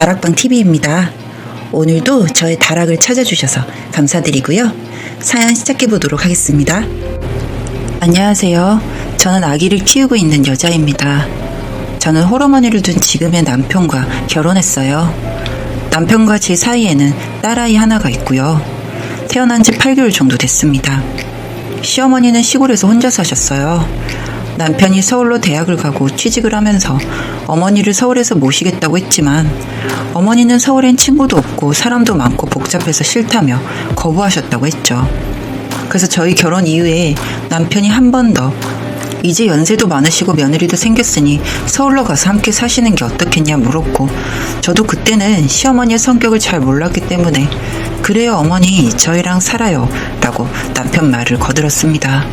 다락방 TV입니다. 오늘도 저의 다락을 찾아주셔서 감사드리고요. 사연 시작해보도록 하겠습니다. 안녕하세요. 저는 아기를 키우고 있는 여자입니다. 저는 홀어머니를 둔 지금의 남편과 결혼했어요. 남편과 제 사이에는 딸아이 하나가 있고요. 태어난 지 8개월 정도 됐습니다. 시어머니는 시골에서 혼자 사셨어요. 남편이 서울로 대학을 가고 취직을 하면서 어머니를 서울에서 모시겠다고 했지만 어머니는 서울엔 친구도 없고 사람도 많고 복잡해서 싫다며 거부하셨다고 했죠. 그래서 저희 결혼 이후에 남편이 한 번 더 이제 연세도 많으시고 며느리도 생겼으니 서울로 가서 함께 사시는 게 어떻겠냐 물었고, 저도 그때는 시어머니의 성격을 잘 몰랐기 때문에 그래요 어머니 저희랑 살아요 라고 남편 말을 거들었습니다.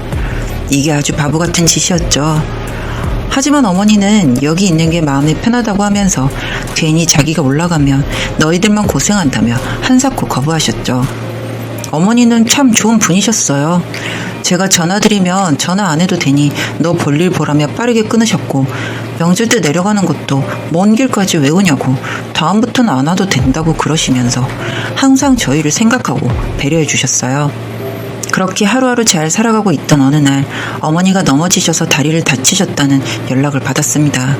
이게 아주 바보 같은 짓이었죠. 하지만 어머니는 여기 있는 게 마음이 편하다고 하면서 괜히 자기가 올라가면 너희들만 고생한다며 한사코 거부하셨죠. 어머니는 참 좋은 분이셨어요. 제가 전화드리면 전화 안 해도 되니 너 볼일 보라며 빠르게 끊으셨고, 명절 때 내려가는 것도 먼 길까지 왜 오냐고 다음부터는 안 와도 된다고 그러시면서 항상 저희를 생각하고 배려해 주셨어요. 그렇게 하루하루 잘 살아가고 있던 어느 날 어머니가 넘어지셔서 다리를 다치셨다는 연락을 받았습니다.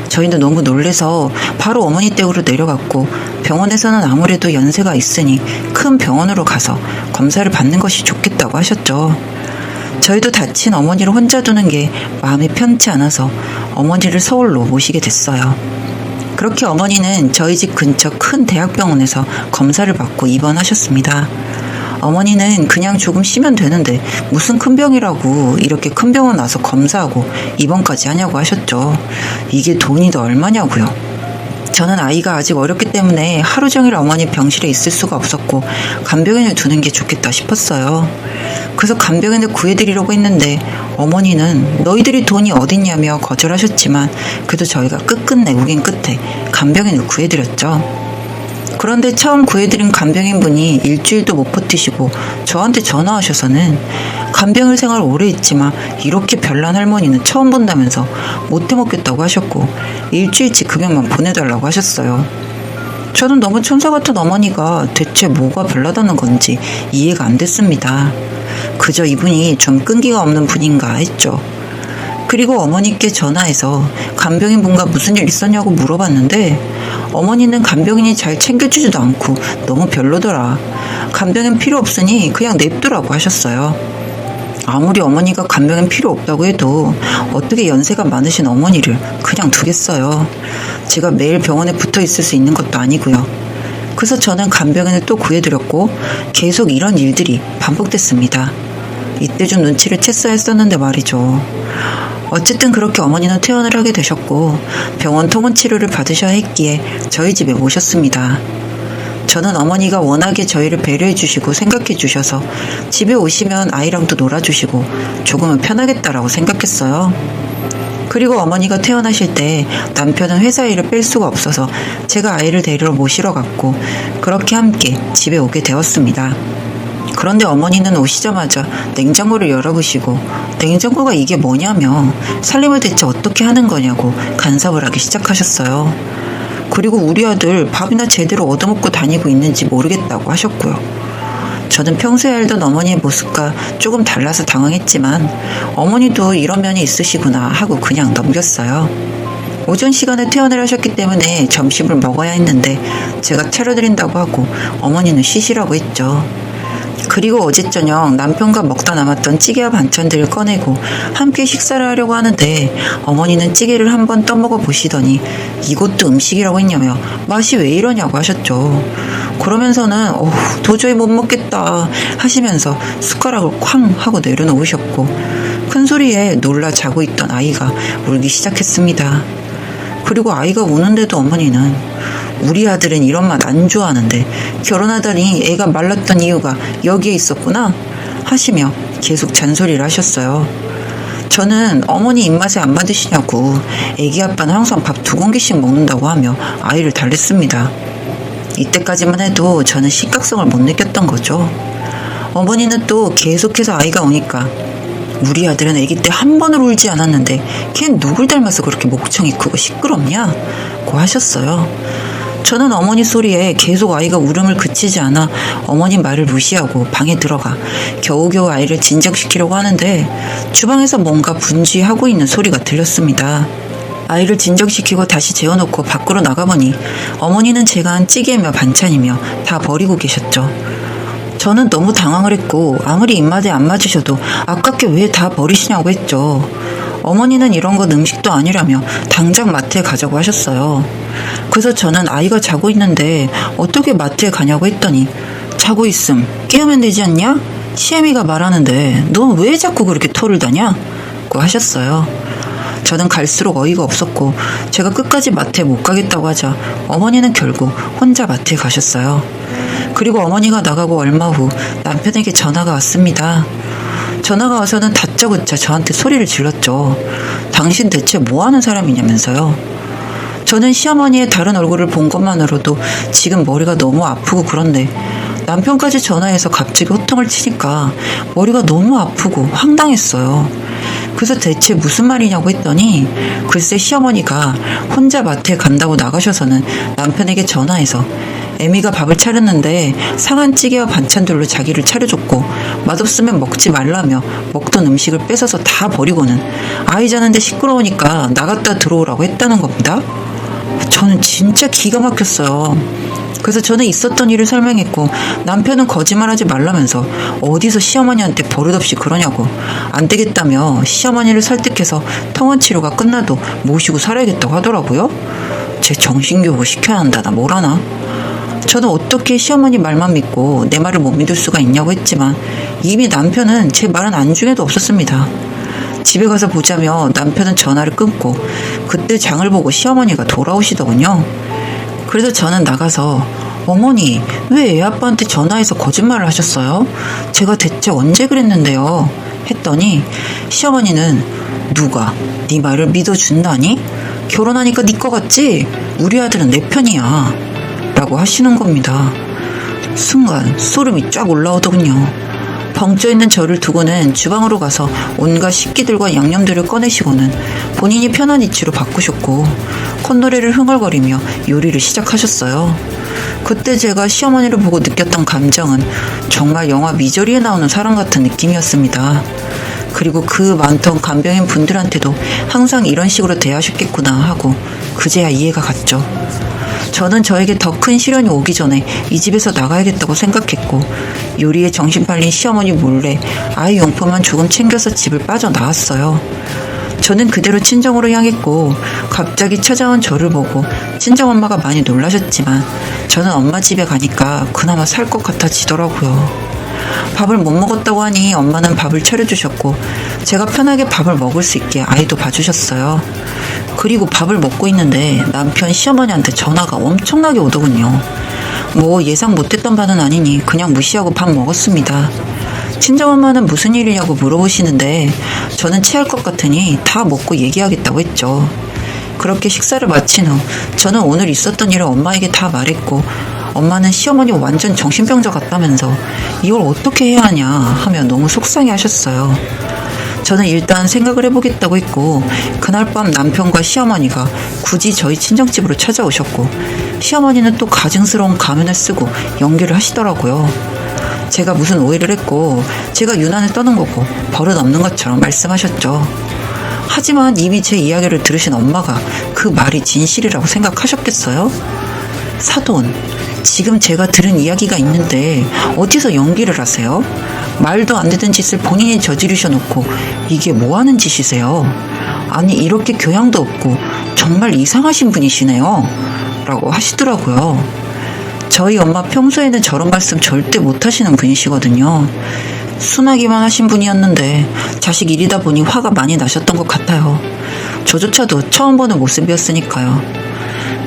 저희는 너무 놀래서 바로 어머니 댁으로 내려갔고, 병원에서는 아무래도 연세가 있으니 큰 병원으로 가서 검사를 받는 것이 좋겠다고 하셨죠. 저희도 다친 어머니를 혼자 두는 게 마음이 편치 않아서 어머니를 서울로 모시게 됐어요. 그렇게 어머니는 저희 집 근처 큰 대학병원에서 검사를 받고 입원하셨습니다. 어머니는 그냥 조금 쉬면 되는데 무슨 큰 병이라고 이렇게 큰 병원 와서 검사하고 입원까지 하냐고 하셨죠. 이게 돈이 더 얼마냐고요. 저는 아이가 아직 어렸기 때문에 하루 종일 어머니 병실에 있을 수가 없었고 간병인을 두는 게 좋겠다 싶었어요. 그래서 간병인을 구해드리려고 했는데 어머니는 너희들이 돈이 어딨냐며 거절하셨지만 그래도 저희가 끝끝내 우긴 끝에 간병인을 구해드렸죠. 그런데 처음 구해드린 간병인분이 일주일도 못 버티시고 저한테 전화하셔서는 간병일 생활 오래 했지만 이렇게 별난 할머니는 처음 본다면서 못 해먹겠다고 하셨고 일주일치 금액만 보내달라고 하셨어요. 저는 너무 천사 같은 어머니가 대체 뭐가 별나다는 건지 이해가 안 됐습니다. 그저 이분이 좀 끈기가 없는 분인가 했죠. 그리고 어머니께 전화해서 간병인분과 무슨 일 있었냐고 물어봤는데 어머니는 간병인이 잘 챙겨주지도 않고 너무 별로더라. 간병인 필요 없으니 그냥 냅두라고 하셨어요. 아무리 어머니가 간병인 필요 없다고 해도 어떻게 연세가 많으신 어머니를 그냥 두겠어요. 제가 매일 병원에 붙어 있을 수 있는 것도 아니고요. 그래서 저는 간병인을 또 구해드렸고 계속 이런 일들이 반복됐습니다. 이때 좀 눈치를 챘어야 했었는데 말이죠. 어쨌든 그렇게 어머니는 퇴원을 하게 되셨고 병원 통원 치료를 받으셔야 했기에 저희 집에 모셨습니다. 저는 어머니가 워낙에 저희를 배려해 주시고 생각해 주셔서 집에 오시면 아이랑도 놀아주시고 조금은 편하겠다라고 생각했어요. 그리고 어머니가 퇴원하실 때 남편은 회사 일을 뺄 수가 없어서 제가 아이를 데리러 모시러 갔고 그렇게 함께 집에 오게 되었습니다. 그런데 어머니는 오시자마자 냉장고를 열어보시고 냉장고가 이게 뭐냐며 살림을 대체 어떻게 하는 거냐고 간섭을 하기 시작하셨어요. 그리고 우리 아들 밥이나 제대로 얻어먹고 다니고 있는지 모르겠다고 하셨고요. 저는 평소에 알던 어머니의 모습과 조금 달라서 당황했지만 어머니도 이런 면이 있으시구나 하고 그냥 넘겼어요. 오전 시간에 퇴원을 하셨기 때문에 점심을 먹어야 했는데 제가 차려드린다고 하고 어머니는 쉬시라고 했죠. 그리고 어제 저녁 남편과 먹다 남았던 찌개와 반찬들을 꺼내고 함께 식사를 하려고 하는데 어머니는 찌개를 한번 떠먹어 보시더니 이것도 음식이라고 했냐며 맛이 왜 이러냐고 하셨죠. 그러면서는 도저히 못 먹겠다 하시면서 숟가락을 쾅 하고 내려놓으셨고 큰 소리에 놀라 자고 있던 아이가 울기 시작했습니다. 그리고 아이가 우는데도 어머니는 우리 아들은 이런 맛 안 좋아하는데 결혼하더니 애가 말랐던 이유가 여기에 있었구나 하시며 계속 잔소리를 하셨어요. 저는 어머니 입맛에 안 맞으시냐고 애기 아빠는 항상 밥 2공기씩 먹는다고 하며 아이를 달랬습니다. 이때까지만 해도 저는 심각성을 못 느꼈던 거죠. 어머니는 또 계속해서 아이가 오니까 우리 아들은 아기 때 한 번을 울지 않았는데 걘 누굴 닮아서 그렇게 목청이 크고 시끄럽냐? 고 하셨어요. 저는 어머니 소리에 계속 아이가 울음을 그치지 않아 어머니 말을 무시하고 방에 들어가 겨우겨우 아이를 진정시키려고 하는데 주방에서 뭔가 분주하고 있는 소리가 들렸습니다. 아이를 진정시키고 다시 재워놓고 밖으로 나가보니 어머니는 제가 한 찌개며 반찬이며 다 버리고 계셨죠. 저는 너무 당황을 했고 아무리 입맛에 안 맞으셔도 아깝게 왜 다 버리시냐고 했죠. 어머니는 이런 건 음식도 아니라며 당장 마트에 가자고 하셨어요. 그래서 저는 아이가 자고 있는데 어떻게 마트에 가냐고 했더니 자고 있음 깨우면 되지 않냐? 시애미가 말하는데 너 왜 자꾸 그렇게 토를 다냐? 고 하셨어요. 저는 갈수록 어이가 없었고 제가 끝까지 마트에 못 가겠다고 하자 어머니는 결국 혼자 마트에 가셨어요. 그리고 어머니가 나가고 얼마 후 남편에게 전화가 왔습니다. 전화가 와서는 다짜고짜 저한테 소리를 질렀죠. 당신 대체 뭐하는 사람이냐면서요. 저는 시어머니의 다른 얼굴을 본 것만으로도 지금 머리가 너무 아프고 그런데 남편까지 전화해서 갑자기 호통을 치니까 머리가 너무 아프고 황당했어요. 그래서 대체 무슨 말이냐고 했더니 글쎄 시어머니가 혼자 마트에 간다고 나가셔서는 남편에게 전화해서 애미가 밥을 차렸는데 상한 찌개와 반찬들로 자기를 차려줬고 맛없으면 먹지 말라며 먹던 음식을 뺏어서 다 버리고는 아이 자는데 시끄러우니까 나갔다 들어오라고 했다는 겁니다. 저는 진짜 기가 막혔어요. 그래서 저는 있었던 일을 설명했고 남편은 거짓말하지 말라면서 어디서 시어머니한테 버릇없이 그러냐고 안 되겠다며 시어머니를 설득해서 통원 치료가 끝나도 모시고 살아야겠다고 하더라고요. 제 정신교육 시켜야 한다나 뭐라나. 저는 어떻게 시어머니 말만 믿고 내 말을 못 믿을 수가 있냐고 했지만 이미 남편은 제 말은 안중에도 없었습니다. 집에 가서 보자며 남편은 전화를 끊고 그때 장을 보고 시어머니가 돌아오시더군요. 그래서 저는 나가서 어머니 왜 애 아빠한테 전화해서 거짓말을 하셨어요? 제가 대체 언제 그랬는데요? 했더니 시어머니는 누가 네 말을 믿어준다니? 결혼하니까 네 거 같지? 우리 아들은 내 편이야 라고 하시는 겁니다. 순간 소름이 쫙 올라오더군요. 벙쪄있는 저를 두고는 주방으로 가서 온갖 식기들과 양념들을 꺼내시고는 본인이 편한 위치로 바꾸셨고 콧노래를 흥얼거리며 요리를 시작하셨어요. 그때 제가 시어머니를 보고 느꼈던 감정은 정말 영화 미저리에 나오는 사람 같은 느낌이었습니다. 그리고 그 많던 간병인 분들한테도 항상 이런 식으로 대하셨겠구나 하고 그제야 이해가 갔죠. 저는 저에게 더 큰 시련이 오기 전에 이 집에서 나가야겠다고 생각했고 요리에 정신 팔린 시어머니 몰래 아이 용품만 조금 챙겨서 집을 빠져나왔어요. 저는 그대로 친정으로 향했고 갑자기 찾아온 저를 보고 친정엄마가 많이 놀라셨지만 저는 엄마 집에 가니까 그나마 살 것 같아지더라고요. 밥을 못 먹었다고 하니 엄마는 밥을 차려주셨고 제가 편하게 밥을 먹을 수 있게 아이도 봐주셨어요. 그리고 밥을 먹고 있는데 남편 시어머니한테 전화가 엄청나게 오더군요. 뭐 예상 못했던 바는 아니니 그냥 무시하고 밥 먹었습니다. 친정엄마는 무슨 일이냐고 물어보시는데 저는 체할 것 같으니 다 먹고 얘기하겠다고 했죠. 그렇게 식사를 마친 후 저는 오늘 있었던 일을 엄마에게 다 말했고 엄마는 시어머니 완전 정신병자 같다면서 이걸 어떻게 해야 하냐 하며 너무 속상해 하셨어요. 저는 일단 생각을 해보겠다고 했고 그날 밤 남편과 시어머니가 굳이 저희 친정집으로 찾아오셨고 시어머니는 또 가증스러운 가면을 쓰고 연기를 하시더라고요. 제가 무슨 오해를 했고 제가 유난을 떠는 거고 버릇 없는 것처럼 말씀하셨죠. 하지만 이미 제 이야기를 들으신 엄마가 그 말이 진실이라고 생각하셨겠어요? 사돈, 지금 제가 들은 이야기가 있는데 어디서 연기를 하세요? 말도 안 되는 짓을 본인이 저지르셔놓고 이게 뭐하는 짓이세요? 아니 이렇게 교양도 없고 정말 이상하신 분이시네요 라고 하시더라고요. 저희 엄마 평소에는 저런 말씀 절대 못하시는 분이시거든요. 순하기만 하신 분이었는데 자식 일이다 보니 화가 많이 나셨던 것 같아요. 저조차도 처음 보는 모습이었으니까요.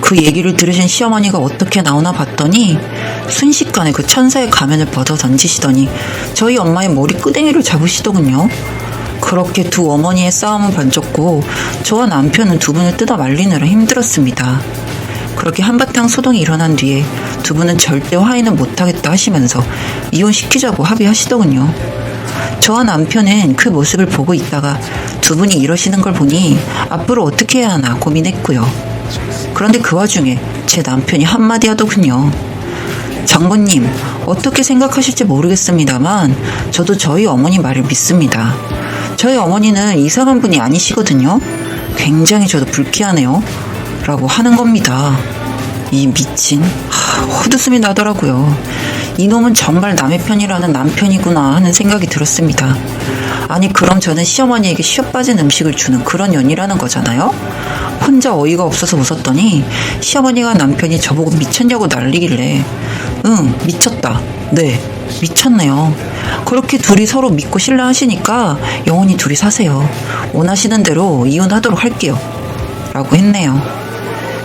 그 얘기를 들으신 시어머니가 어떻게 나오나 봤더니 순식간에 그 천사의 가면을 벗어 던지시더니 저희 엄마의 머리 끄댕이를 잡으시더군요. 그렇게 두 어머니의 싸움은 번졌고 저와 남편은 두 분을 뜯어 말리느라 힘들었습니다. 그렇게 한바탕 소동이 일어난 뒤에 두 분은 절대 화해는 못하겠다 하시면서 이혼시키자고 합의하시더군요. 저와 남편은 그 모습을 보고 있다가 두 분이 이러시는 걸 보니 앞으로 어떻게 해야 하나 고민했고요. 그런데 그 와중에 제 남편이 한마디 하더군요. 장모님, 어떻게 생각하실지 모르겠습니다만 저도 저희 어머니 말을 믿습니다. 저희 어머니는 이상한 분이 아니시거든요. 굉장히 저도 불쾌하네요. 라고 하는 겁니다. 이 미친, 헛웃음이 나더라고요. 이놈은 정말 남의 편이라는 남편이구나 하는 생각이 들었습니다. 아니, 그럼 저는 시어머니에게 쉬어빠진 음식을 주는 그런 연이라는 거잖아요? 혼자 어이가 없어서 웃었더니 시어머니가 남편이 저보고 미쳤냐고 난리길래 응, 미쳤다. 네, 미쳤네요. 그렇게 둘이 서로 믿고 신뢰하시니까 영원히 둘이 사세요. 원하시는 대로 이혼하도록 할게요. 라고 했네요.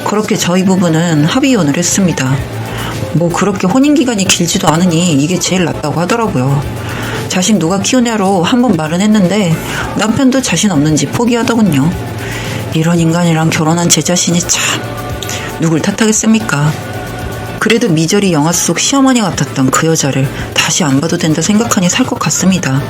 그렇게 저희 부부는 합의 이혼을 했습니다. 뭐 그렇게 혼인기간이 길지도 않으니 이게 제일 낫다고 하더라고요. 자식 누가 키우냐로 한번 말은 했는데 남편도 자신 없는지 포기하더군요. 이런 인간이랑 결혼한 제 자신이 참 누굴 탓하겠습니까? 그래도 미저리 영화 속 시어머니 같았던 그 여자를 다시 안 봐도 된다 생각하니 살 것 같습니다.